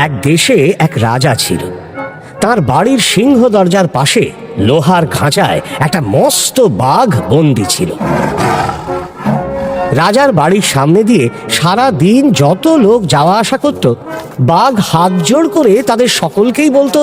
এক দেশে এক রাজা ছিল। তার বাড়ির সিংহ দরজার পাশে লোহার খাঁচায় একটা মস্ত বাঘ বন্দী ছিল। রাজার বাড়ির সামনে দিয়ে সারা দিন যত লোক যাওয়া আসা করত, বাঘ হাত জোড় করে তাদের সকলকেই বলতো,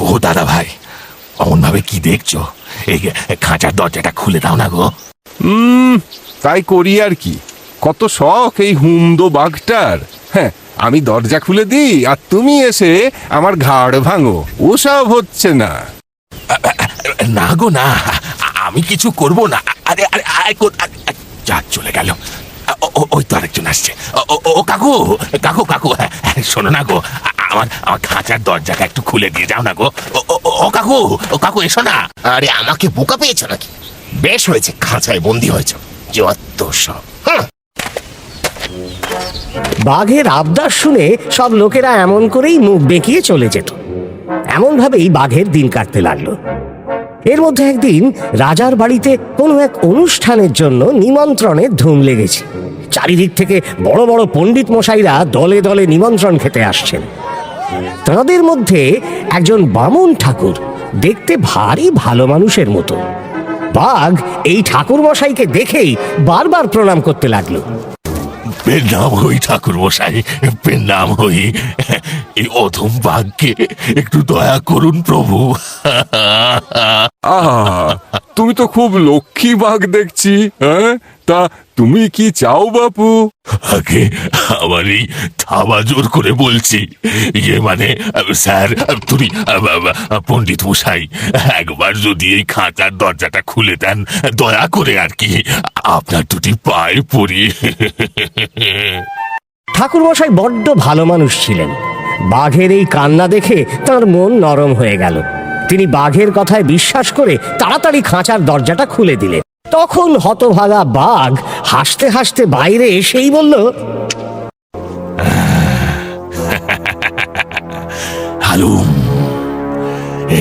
ও দাদা ভাই, অমন ভাবে কি দেখছো? এই খাঁচার দরজাটা খুলে দাও না গো। তাই করি আর কি, কত শখ এই হুমদো বাঘটার। হ্যাঁ, আমি দরজা খুলে দিই আর তুমি এসে আমার ঘাড় ভাঙো, ওসব হচ্ছে না। না গো না, আমি কিছু করব না। আরে আরে যা চলে গেল। ওই তো আরেকজন আসছে। ও কাকু কাকু কাকু, শোনো না গো, আমার আমার খাঁচার দরজাটা একটু খুলে দিয়ে যাও না গো। ও কাকু, ও কাকু, এসো না। আরে আমাকে বোকা পেয়েছো নাকি? বেশ হয়েছে খাঁচায় বন্দি হয়েছ, যত সব। বাঘের আবদার শুনে সব লোকেরা এমন করেই মুখ বেঁকিয়ে চলে যেত। এমন ভাবেই বাঘের দিন কাটতে লাগলো। এর মধ্যে একদিন রাজার বাড়িতে কোনো এক অনুষ্ঠানের জন্য নিমন্ত্রণের ধুম লেগেছে। চারিদিক থেকে বড় বড় পণ্ডিত মশাইরা দলে দলে নিমন্ত্রণ খেতে আসছেন। তাদের মধ্যে একজন বামুন ঠাকুর, দেখতে ভারী ভালো মানুষের মতো। বাঘ এই ঠাকুর মশাইকে দেখেই বারবার প্রণাম করতে লাগলো। নাম হই ঠাকুর মশাই, নাম হই। এই অধম বাঘকে একটু দয়া করুন প্রভু। তুমি তো খুব লক্ষ্মী বাঘ দেখছি। হ্যাঁ, তা তুমি কি চাও বাপু? আগে আমার এই থাবা জোর করে বলছি, মানে স্যার, তুমি পণ্ডিত মশাই, একবার যদি এই খাঁচার দরজাটা খুলে দেন দয়া করে আর কি, আপনার দুটি পায়ে পড়ি। ঠাকুর মশাই বড্ড ভালো মানুষ ছিলেন। বাঘের এই কান্না দেখে তার মন নরম হয়ে গেল। তিনি বাঘের কথায় বিশ্বাস করে তাড়াতাড়ি খাঁচার দরজাটা খুলে দিলেন। তখন হতভাগা বাঘ হাসতে হাসতে বাইরে এসেই বলল, হালুম,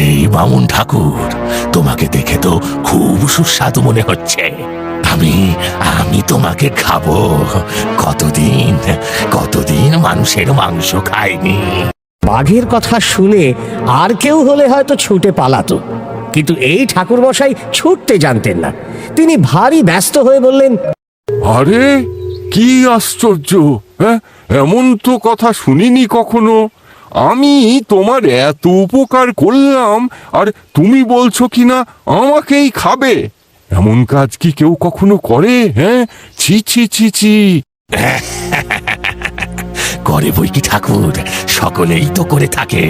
এই বামুন ঠাকুর, তোমাকে দেখে তো খুব সুস্বাদু মনে হচ্ছে। আমি তোমাকে খাবো। কতদিন মানুষের মাংস খাইনি। বাঘের কথা শুনে আর কেউ হলে হয়তো ছুটে পালাতো, কিন্তু এই ঠাকুর মশাই ছুটতে জানতেন না। তিনি ভারী ব্যস্ত হয়ে বললেন, আরে কি আশ্চর্য! হ্যাঁ, এমন তো কথা শুনিনি কখনো। আমি তোমার এত উপকার করলাম আর তুমি বলছো কিনা আমাকেই খাবে? এমন কাজ কি কেউ কখনো করে? হ্যাঁ, ছি ছি ছি ছি। করে বই কি ঠাকুর, সকলেই তো করে থাকে।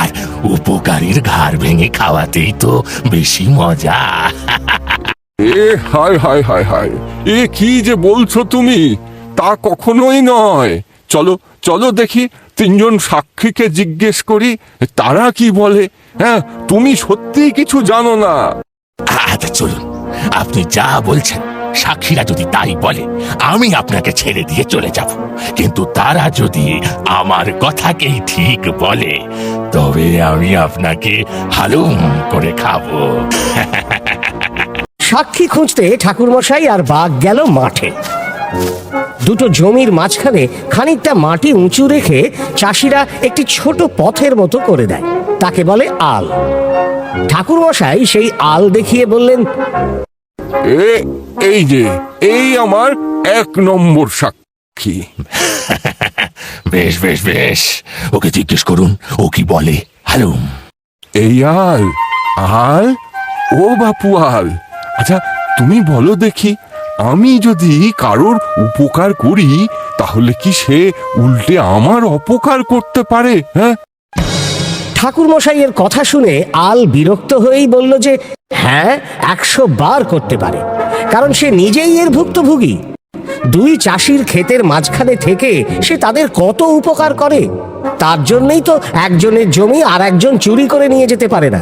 আর উপকারীর ঘাড় ভেঙে খাওয়াতেই তো বেশি মজা। হায় হায় হায় হায়, এ কি যে বলছো তুমি! তা কখনোই নয়। চলো চলো দেখি, তিনজন সাক্ষীকে জিজ্ঞেস করি, তারা কি বলে। হ্যাঁ, তুমি সত্যিই কিছু জানো না। আচ্ছা চলুন, আপনি যা বলছেন সাক্ষীরা যদি তাই বলে আমি আপনাকে ছেড়ে দিয়ে চলে যাব, কিন্তু তারা যদি আমার কথাকেই ঠিক বলে তবে আমি আপনাকে হালুম করে খাবো। সাক্ষী খুঁজতে ঠাকুরমশাই আর বাঘ গেল মাঠে। দুটো জমির মাঝখানে খানিকটা মাটি উঁচু রেখে চাষিরা একটি ছোট পথের মতো করে দেয়, তাকে বলে আল। ঠাকুরমশাই সেই আল দেখিয়ে বললেন, এই যে, এই আমার 1 নম্বর সাক্ষী। বেশ বেশ বেশ, ওকে জিজ্ঞেস করুন ও কি বলে। হালুম। এই আল? আল? ও বাপু আল, আচ্ছা তুমি বলো দেখি, আমি যদি কারোর উপকার করি তাহলে কি সে উল্টে আমার অপকার করতে পারে? হ্যাঁ। ঠাকুরমশাইয়ের কথা শুনে আল বিরক্ত হয়েই বলল যে হ্যাঁ, 100 বার করতে পারে, কারণ সে নিজেই এর ভুক্তভোগী। 2 চাষির ক্ষেতের মাঝখানে থেকে সে তাদের কত উপকার করে। তার জন্যই তো একজনের জমি আর একজন চুরি করে নিয়ে যেতে পারে না,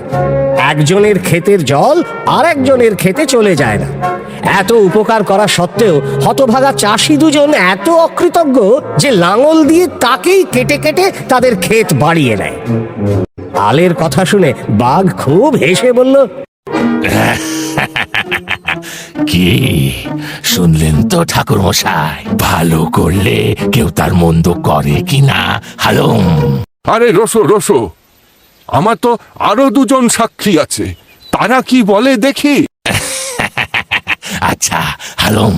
একজনের ক্ষেতের জল আর একজনের ক্ষেতে চলে যায় না। এত উপকার করা সত্ত্বেও হতভাগা চাষি দুজন এত অকৃতজ্ঞ যে লাঙল দিয়ে তাকেই কেটে কেটে তাদের ক্ষেত বাড়িয়ে নেয়। আলের কথা শুনে বাঘ খুব হেসে বলল, কি শুনলেন তো ঠাকুর মশাই, ভালো করলে কেউ তার মন্দ করে কিনা। হালুম। আরে রসো রসো, আমার তো আরো দুজন সাক্ষী আছে, তারা কি বলে দেখি। আচ্ছা হালুম,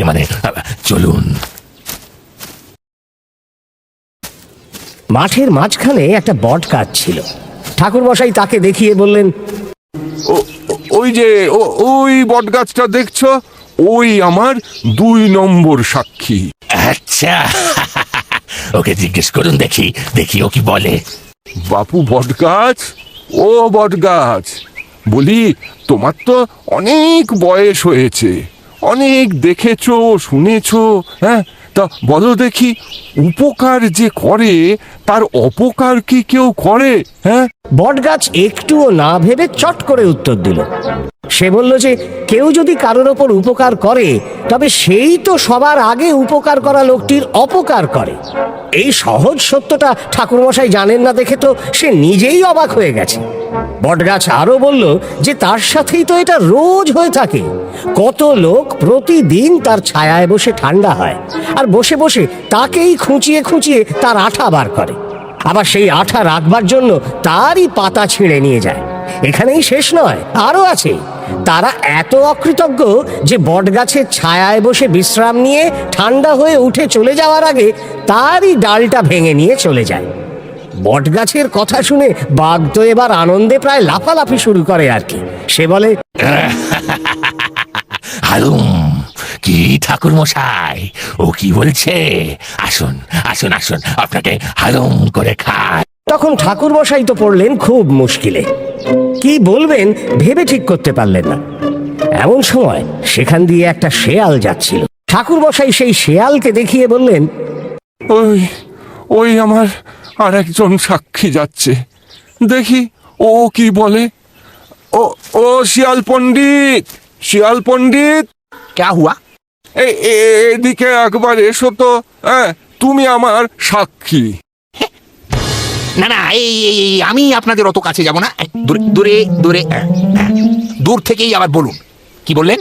মানে চলুন। মাঠের মাঝখানে একটা বট গাছ ছিল। ঠাকুরমশাই তাকে দেখিয়ে বললেন, ওই যে ওই বট গাছটা দেখছো, ওই আমার 2 নম্বর সাক্ষী। আচ্ছা, ওকে জিজ্ঞেস করুন, দেখি দেখি ও কি বলে। বাপু বট গাছ, ও বট গাছ, বলি তোমার তো অনেক বয়স হয়েছে, অনেক দেখেছো শুনেছো, হ্যাঁ, তা বলো দেখি, উপকার যে করে তার অপকার কি কেউ করে? হ্যাঁ, বটগাছ একটুও না ভেবে চট করে উত্তর দিল। সে বলল যে কেউ যদি কারোর ওপর উপকার করে তবে সেই তো সবার আগে উপকার করা লোকটির অপকার করে। এই সহজ সত্যটা ঠাকুরমশাই জানেন না দেখে তো সে নিজেই অবাক হয়ে গেছে। বটগাছ আরো বলল যে তার সাথেই তো এটা রোজ হয়ে থাকে। কত লোক প্রতিদিন তার ছায়ায় বসে ঠান্ডা হয়, আর বসে বসে তাকেই খুঁচিয়ে খুঁচিয়ে তার আঠা বার করে, আবার সেই আঠা রাখবার জন্য তারই পাতা ছিঁড়ে নিয়ে যায়। এখানেই শেষ নয়, আরো আছে। তারা এত অকৃতজ্ঞ যে বটগাছের ছায়ায় বসে বিশ্রাম নিয়ে ঠান্ডা হয়ে উঠে চলে যাওয়ার আগে তারই ডালটা ভেঙে নিয়ে চলে যায়। বটগাছের কথা শুনে বাঘ তো এবার আনন্দে প্রায় লাফালাফি শুরু করে আর কি। সে বলে, হালুম, কি ঠাকুর মশাই, ও কি বলছে? আসুন আসুন আসুন, আপনাকে হালুম করে খায়। তখন ঠাকুরমশাই তো পড়লেন খুব মুশকিলে। কি বলবেন ভেবে ঠিক করতে পারলেন না। এমন সময় সেখান দিয়ে একটা শেয়াল যাচ্ছিল। ঠাকুরমশাই সেই শেয়ালকে দেখিয়ে বললেন, ওই ওই আমার আর একজন সাক্ষী যাচ্ছে, দেখি ও কি বলে। ও ও শিয়াল পণ্ডিত, শিয়াল পণ্ডিত, ক্যা হুয়া? এদিকে একবার এসো তো। হ্যাঁ, তুমি আমার সাক্ষী। না না, আমি আপনাদের অত কাছে যাব না। দূরে দূরে দূরে, দূর থেকেই আবার বলুন, কি বললেন?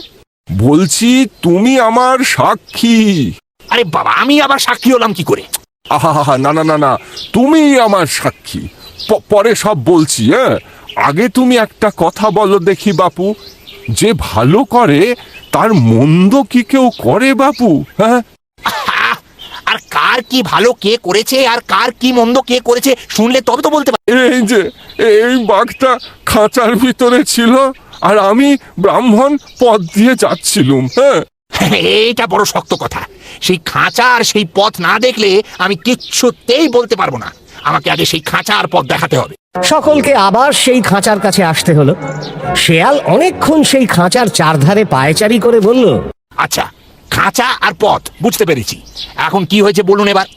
বলছি তুমি আমার সাক্ষী। আরে বাবা, আমি আবার সাক্ষী হলাম কি করে? আহা, না না না না, তুমি আমার সাক্ষী, পরে সব বলছি। হ্যাঁ, আগে তুমি একটা কথা বলো দেখি বাপু, যে ভালো করে তার মন্দ কি কেউ করে বাপু? হ্যাঁ, আর কার কি ভালো কে করেছে আর কার কি মন্দ কে করেছে শুনলে তবে তো বলতে পারি। এই যে এই বাঘটা খাঁচার ভিতরে ছিল, আর আমি ব্রাহ্মণ পথ দিয়ে যাচ্ছিলুম। হ্যাঁ, এইটা বড় শক্ত কথা। সেই খাঁচা আর সেই পথ না দেখলে আমি কিচ্ছুতেই বলতে পারবো না। আমাকে আগে সেই খাঁচা আর পথ দেখাতে হবে। সকলকে আবার সেই খাঁচার কাছে আসতে হলো। শেয়াল অনেকক্ষণ সেই খাঁচার চারধারে পায়চারি করে বলল, আচ্ছা, খাঁচা আর পথ বুঝতে পেরেছি, এখন কি হয়েছে বলুন এবার।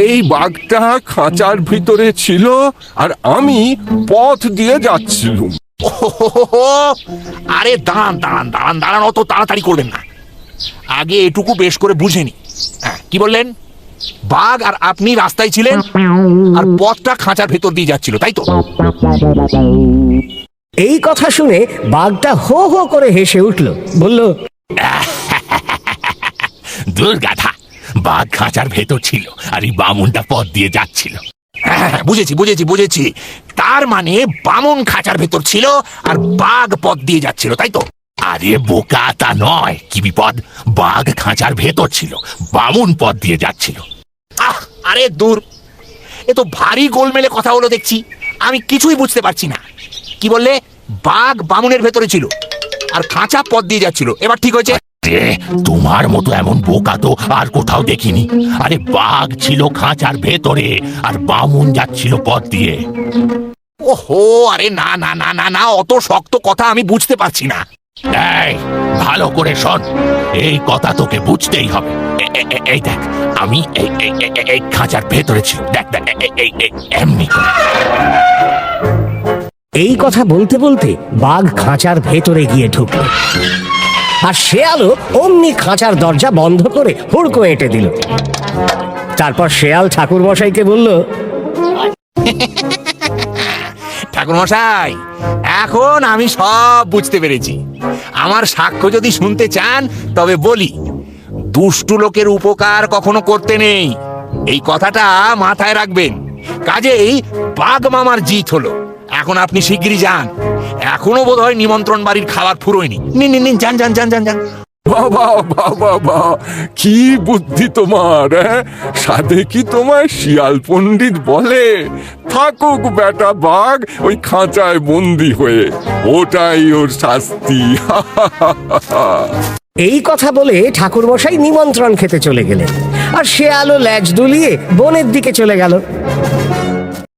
এই বাঘটা খাঁচার ভিতরে ছিল আর আমি পথ দিয়ে যাচ্ছিলুম। ওহোহোহো! আরে দাঁড়ান দাঁড়ান দাঁড়ান দাঁড়ান, অত তাড়াতাড়ি করবেন না, আগে এটুকু বেশ করে বুঝে নি। হ্যাঁ, কি বললেন? বাঘ আর আপনি রাস্তায় ছিলেন আর পথটা খাঁচার ভেতর দিয়ে যাচ্ছিল, তাই তো? এই কথা শুনে বাঘটা হো হো করে হেসে উঠল, বলল, দূর গাধা, বাঘ খাঁচার ভেতর ছিল আর এই বামুনটা পথ দিয়ে যাচ্ছিল। হ্যাঁ, বুঝেছি বুঝেছি বুঝেছি, তার মানে বামন খাঁচার ভেতর ছিল আর বাঘ পথ দিয়ে যাচ্ছিল, তাই তো? আরে বোকা, তা নয়। কি বিপদ, বাঘ খাঁচার ভেতর ছিল, বামুন পথ দিয়ে যাচ্ছিল। আরে দূর, এ তো ভারী গোলমেলে কথা হলো দেখছি, আমি কিছুই বুঝতে পারছি না। কি বললে? বাঘ বামুনের ভেতরে ছিল আর খাঁচা পথ দিয়ে যাচ্ছিল, এবার ঠিক হয়েছে? তোমার মতো এমন বোকা তো আর কোথাও দেখিনি। আরে বাঘ ছিল খাঁচার ভেতরে আর বামুন যাচ্ছিল পথ দিয়ে। ওহো, আরে না না না না না, অত শক্ত কথা আমি বুঝতে পারছি না। এই, ভালো করে শোন, এই কথা তোকে বুঝতেই হবে। এই দেখ, আমি এই খাঁচার ভেতরে ছিল, দেখ দেখ, এমনি করে। এই কথা বলতে বলতে বাঘ খাঁচার ভেতরে গিয়ে ঢুকল, আর শেয়ালও অমনি খাঁচার দরজা বন্ধ করে হুড়কো এঁটে দিল। তারপর শেয়াল ঠাকুরমশাইকে বলল, ঠাকুরমশাই, এখন আমি সব বুঝতে পেরেছি। আমার সাক্ষ্য যদি শুনতে চান তবে বলি, দুষ্টু লোকের উপকার কখনো করতে নেই, এই কথাটা মাথায় রাখবেন। কাজেই বাঘ মামার জিত হলো। এখন আপনি শিগগিরই যান, এখনো বোধহয় নিমন্ত্রণ বাড়ির খাবার ফুরোয়নি। নিন নিন নিন, যান যান যান যান যান। বাবা বাবা বা কি বুদ্ধি তোমার! সাধে কি তোমার শিয়াল পণ্ডিত বলে, থাকুক বেটা বাঘ ওই খাঁচায় বন্দি হয়ে, ওটাই ওর শাস্তি। এই কথা বলে ঠাকুরমশাই নিমন্ত্রণ খেতে চলে গেলেন, আর শেয়ালও ল্যাজ দুলিয়ে বনের দিকে চলে গেল।